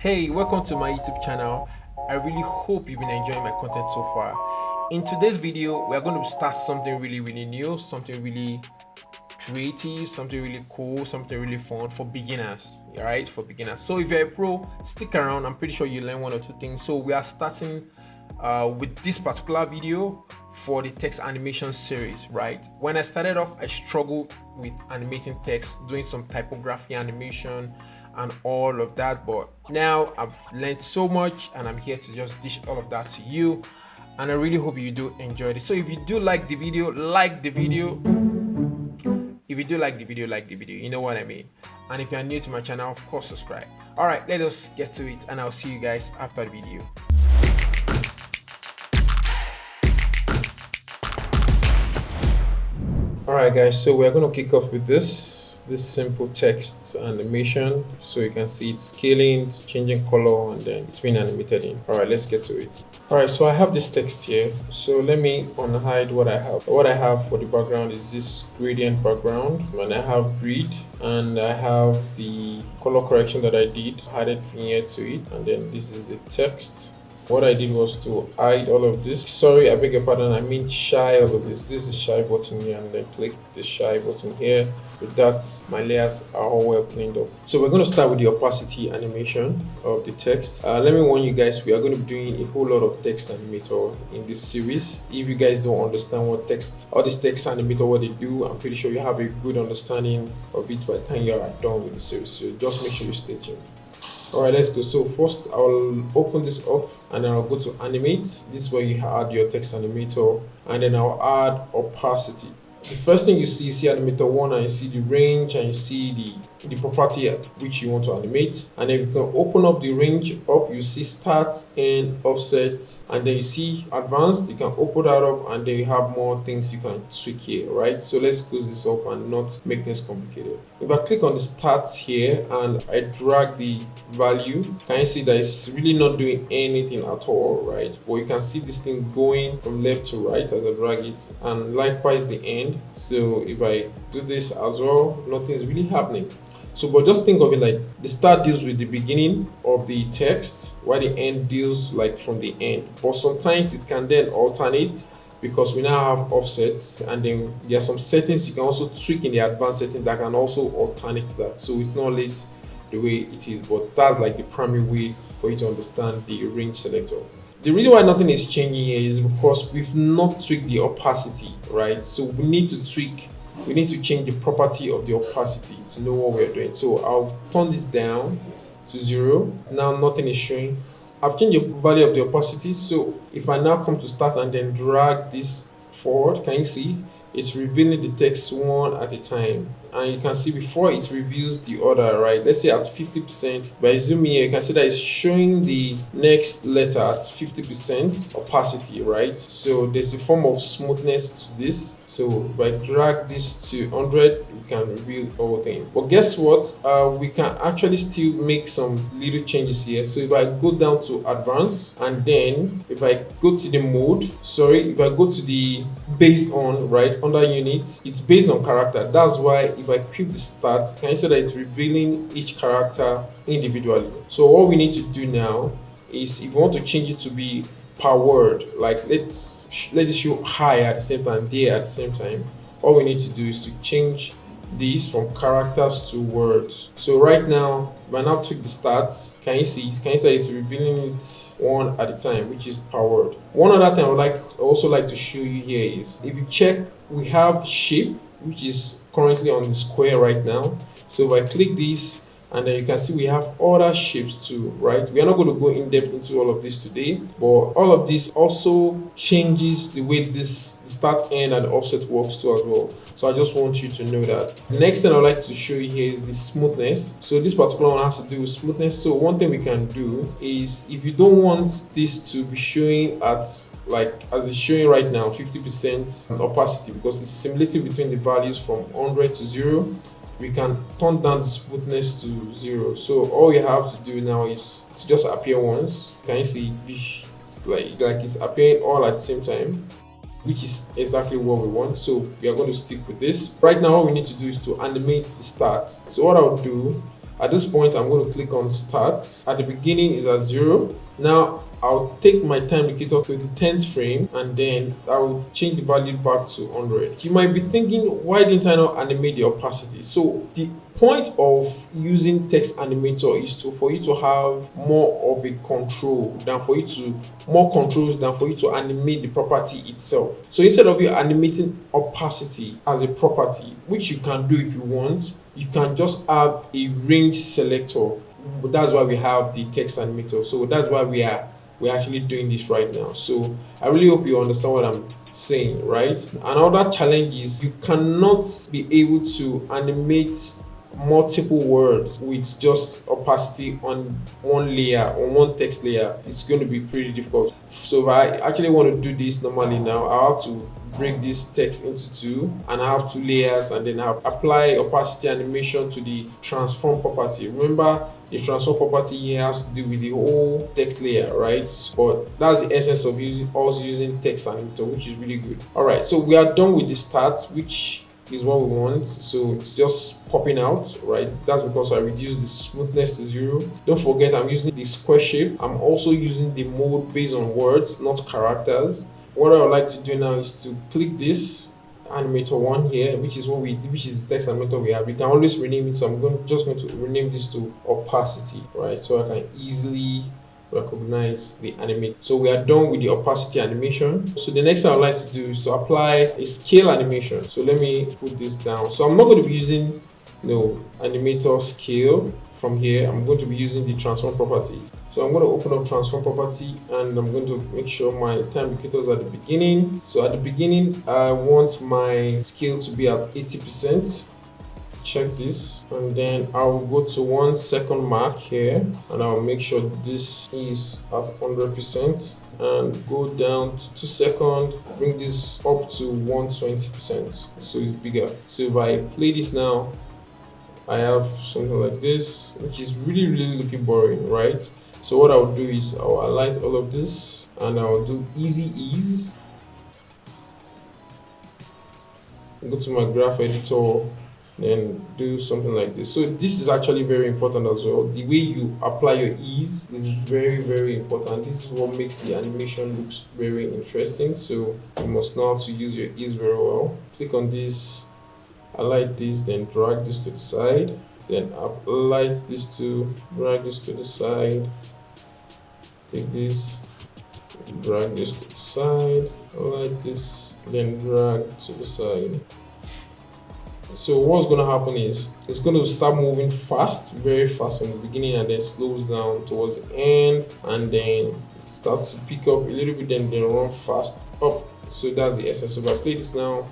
Hey, welcome to my YouTube channel. I really hope you've been enjoying my content so far. In today's video, we are going to start something really new, something really creative, something really cool, something really fun for beginners. All right, for beginners. So if you're a pro, stick around. I'm pretty sure you learn one or two things. So we are starting with this particular video for the text animation series. Right, when I started off, I struggled with animating text, doing some typography animation and all of that, but now I've learned so much and I'm here to just dish all of that to you, and I really hope you do enjoy it. So if you do like the video, like the video. If you do like the video, you know what I mean. And if you're new to my channel, of course subscribe. All right, let us get to it, and I'll see you guys after the video. All right guys, so we're going to kick off with this simple text animation. So you can see it's scaling, it's changing color, and then it's been animated in. All right, let's get to it. All right, so I have this text here. So let me unhide what I have. What I have for the background is this gradient background, and I have grid, and I have the color correction that I did, added here to it, and then this is the text. What I did was to hide all of this. Sorry, I beg your pardon, I mean shy all of this. This is shy button here, and then click the shy button here. With that, my layers are all well cleaned up. So we're going to start with the opacity animation of the text. Let me warn you guys, we are going to be doing a whole lot of text animator in this series. If you guys don't understand what all this text animator, what they do, I'm pretty sure you have a good understanding of it by the time you are done with the series. So just make sure you stay tuned. Alright, let's go. So first I'll open this up and then I'll go to animate. This is where you add your text animator, and then I'll add opacity. The first thing you see animator 1, and you see the range, and you see the property which you want to animate. And then you can open up the range up, you see start and offset, and then you see advanced. You can open that up, and then you have more things you can tweak here, right? So let's close this up and not make things complicated. If I click on the start here and I drag the value, can you see that it's really not doing anything at all, right? But you can see this thing going from left to right as I drag it, and likewise the end. So if I do this as well, nothing's really happening. So, but just think of it like the start deals with the beginning of the text, while the end deals like from the end. But sometimes it can then alternate, because we now have offsets, and then there are some settings you can also tweak in the advanced setting that can also alternate that. So it's not always the way it is, but that's like the primary way for you to understand the range selector. The reason why nothing is changing here is because we've not tweaked the opacity, right? So we need to change the property of the opacity to know what we're doing. So I'll turn this down to 0. Now nothing is showing. I've changed the value of the opacity. So if I now come to start and then drag this forward, can you see it's revealing the text one at a time? And you can see before it reveals the other, right? Let's say at 50%. By zooming here, you can see that it's showing the next letter at 50% opacity, right? So there's a form of smoothness to this. So if I drag this to 100, we can reveal all things. But guess what? We can actually still make some little changes here. So if I go down to advanced, and then if I go to the mode, if I go to the based on, right, under unit, it's based on character. That's why if I click the start, can you see that it's revealing each character individually? So all we need to do now is, if we want to change it to be per word, like let's show high at the same time, there at the same time, all we need to do is to change these from characters to words. So right now, when I took the start, can you see it's revealing it one at a time, which is per word. One other thing I also like to show you here is, if you check, we have shape, which is currently on the square right now. So if I click this, and then you can see we have other shapes too, right? We are not going to go in depth into all of this today, but all of this also changes the way this start, end, and offset works too as well. So I just want you to know that. The next thing I'd like to show you here is the smoothness. So this particular one has to do with smoothness. So one thing we can do is, if you don't want this to be showing at, like as it's showing right now, 50% opacity, because it's simulating between the values from 100 to 0, we can turn down the smoothness to 0. So all you have to do now is to just appear once. Can you see it's like it's appearing all at the same time, which is exactly what we want. So we are going to stick with this. Right now, all we need to do is to animate the start. So what I'll do, At this point, I'm going to click on start. At the beginning is at 0. Now I'll take my time indicator to the 10th frame, and then I will change the value back to 100. You might be thinking, why didn't I not animate the opacity? So the point of using text animator is for you to have more of a control than for you to more controls than for you to animate the property itself. So instead of you animating opacity as a property, which you can do if you want, you can just have a range selector. That's why we have the text animator. So that's why we're actually doing this right now. So I really hope you understand what I'm saying, right? Another challenge is you cannot be able to animate multiple words with just opacity on one layer, on one text layer. It's going to be pretty difficult. So if I actually want to do this normally now, I have to break this text into two, and I have two layers, and then I apply opacity animation to the transform property. Remember, the transform property here has to do with the whole text layer, right? But that's the essence of using text animator, which is really good. All right, so we are done with the start, which is what we want. So it's just popping out, right? That's because I reduced the smoothness to 0. Don't forget, I'm using the square shape. I'm also using the mode based on words, not characters. What I would like to do now is to click this animator 1 here, which is the text animator we have. We can always rename it, so I'm just going to rename this to opacity, right? So I can easily recognize the animate. So we are done with the opacity animation. So the next thing I would like to do is to apply a scale animation. So let me put this down. So I'm not going to be using animator scale from here. I'm going to be using the transform properties. So I'm going to open up transform property, and I'm going to make sure my time indicators at the beginning. So at the beginning, I want my scale to be at 80%. Check this, and then I'll go to 1 second mark here, and I'll make sure this is at 100%, and go down to 2 seconds, bring this up to 120%, so it's bigger. So if I play this now, I have something like this, which is really looking boring, right? So what I'll do is I'll highlight all of this, and I'll do easy ease, go to my graph editor, then do something like this. So this is actually very important as well. The way you apply your ease is very important. This is what makes the animation looks very interesting. So you must know how to use your ease very well. Click on this, highlight this, then drag this to the side, then highlight this to drag this to the side, take this, drag this to the side, highlight this, then drag to the side. So what's going to happen is it's going to start moving fast, very fast from the beginning, and then slows down towards the end, and then it starts to pick up a little bit, then run fast up. So that's the essence. So if I play this now,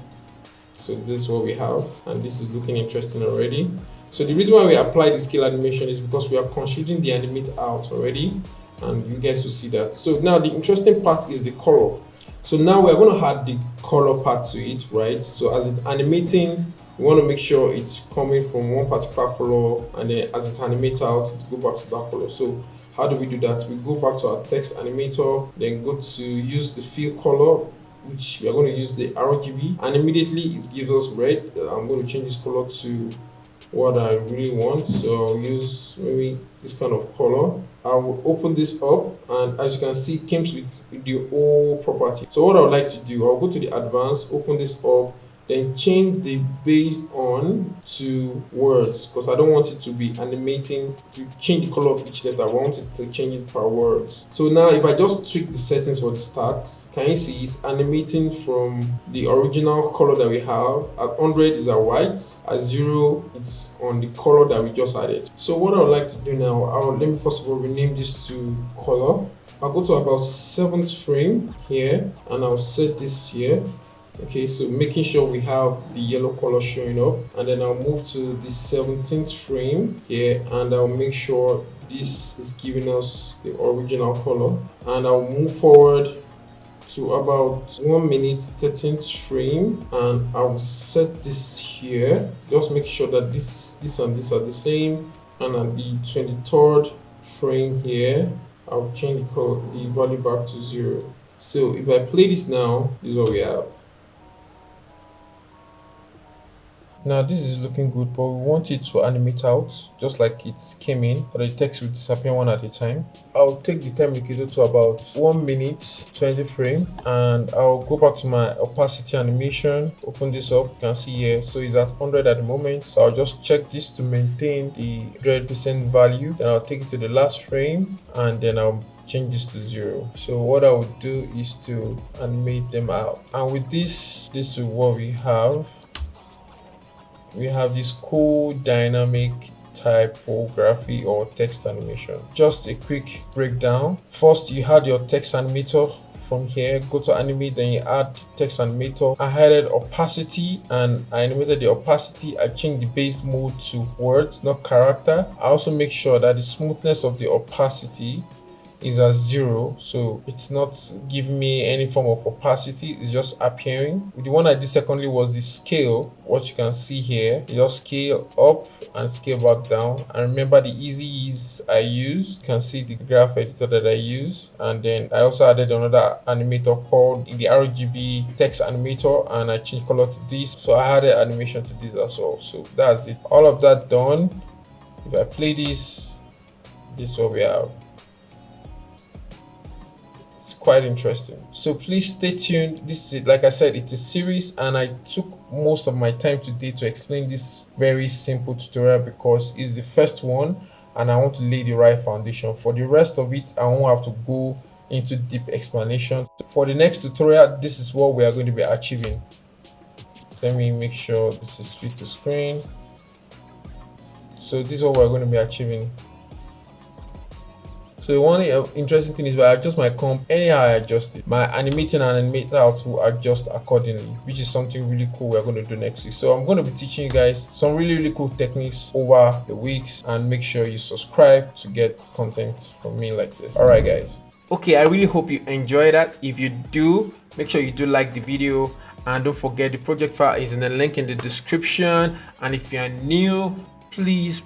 so this is what we have, and this is looking interesting already. So the reason why we apply the scale animation is because we are considering the animate out already, and you guys will see that. So now the interesting part is the color. So now we're going to add the color part to it, right? So as it's animating, we want to make sure it's coming from one particular color, and then as it animates out, it go back to that color. So how do we do that? We go back to our text animator, then go to use the fill color, which we are going to use the RGB, and immediately it gives us red. I'm going to change this color to what I really want, so I'll use maybe this kind of color. I will open this up, and as you can see, it comes with the whole property. So what I would like to do, I'll go to the advanced, open this up, then change the based on to words, because I don't want it to be animating to change the color of each letter. I want it to change it per words. So now if I just tweak the settings for the stats, can you see it's animating from the original color that we have. At 100 is at white, at 0 it's on the color that we just added. So what I would like to do now, let me first of all rename this to color. I'll go to about 7th frame here, and I'll set this here. Okay, so making sure we have the yellow color showing up, and then I'll move to the 17th frame here, and I'll make sure this is giving us the original color, and I'll move forward to about 1 minute 13th frame, and I'll set this here. Just make sure that this and this are the same, and at the 23rd frame here, I'll change the value back to 0. So if I play this now, this is what we have. Now this is looking good, but we want it to animate out just like it came in, but the text will disappear one at a time. I'll take the time indicator to about 1 minute 20 frame, and I'll go back to my opacity animation, open this up. You can see here, so it's at 100 at the moment, so I'll just check this to maintain the 100% value. Then I'll take it to the last frame, and then I'll change this to 0. So what I would do is to animate them out, and with this is what we have. We have this cool dynamic typography or text animation. Just a quick breakdown. First, you had your text animator. From here, go to animate, then you add text animator. I added opacity and I animated the opacity. I changed the base mode to words, not character. I also make sure that the smoothness of the opacity is at 0, so it's not giving me any form of opacity, it's just appearing. The one I did secondly was the scale. What you can see here, you just scale up and scale back down, and remember the easy ease I use. You can see the graph editor that I use, and then I also added another animator called the RGB text animator, and I changed color to this, so I added animation to this as well. So that's it, all of that done. If I play this is what we have. Quite interesting, so please stay tuned. This is it, like I said, it's a series, and I took most of my time today to explain this very simple tutorial because it's the first one and I want to lay the right foundation. For the rest of it, I won't have to go into deep explanation. For the next tutorial, this is what we are going to be achieving. Let me make sure this is fit to screen. So this is what we're going to be achieving. So one interesting thing is when I adjust my comp, anyhow I adjust it, my animating and animate out will adjust accordingly, which is something really cool we're going to do next week. So I'm going to be teaching you guys some really cool techniques over the weeks, and make sure you subscribe to get content from me like this. All right guys. Okay, I really hope you enjoy that. If you do, make sure you do like the video, and don't forget the project file is in the link in the description. And if you're new, please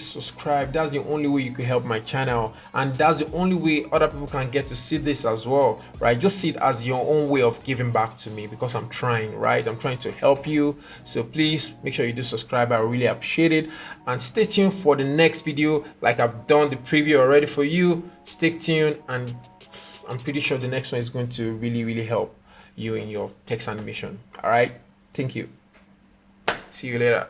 subscribe. That's the only way you can help my channel, and that's the only way other people can get to see this as well, right? Just see it as your own way of giving back to me, because I'm trying, right? I'm trying to help you. So please make sure you do subscribe. I really appreciate it, and stay tuned for the next video. Like I've done the preview already for you, stay tuned, and I'm pretty sure the next one is going to really help you in your text animation. All right, thank you, see you later.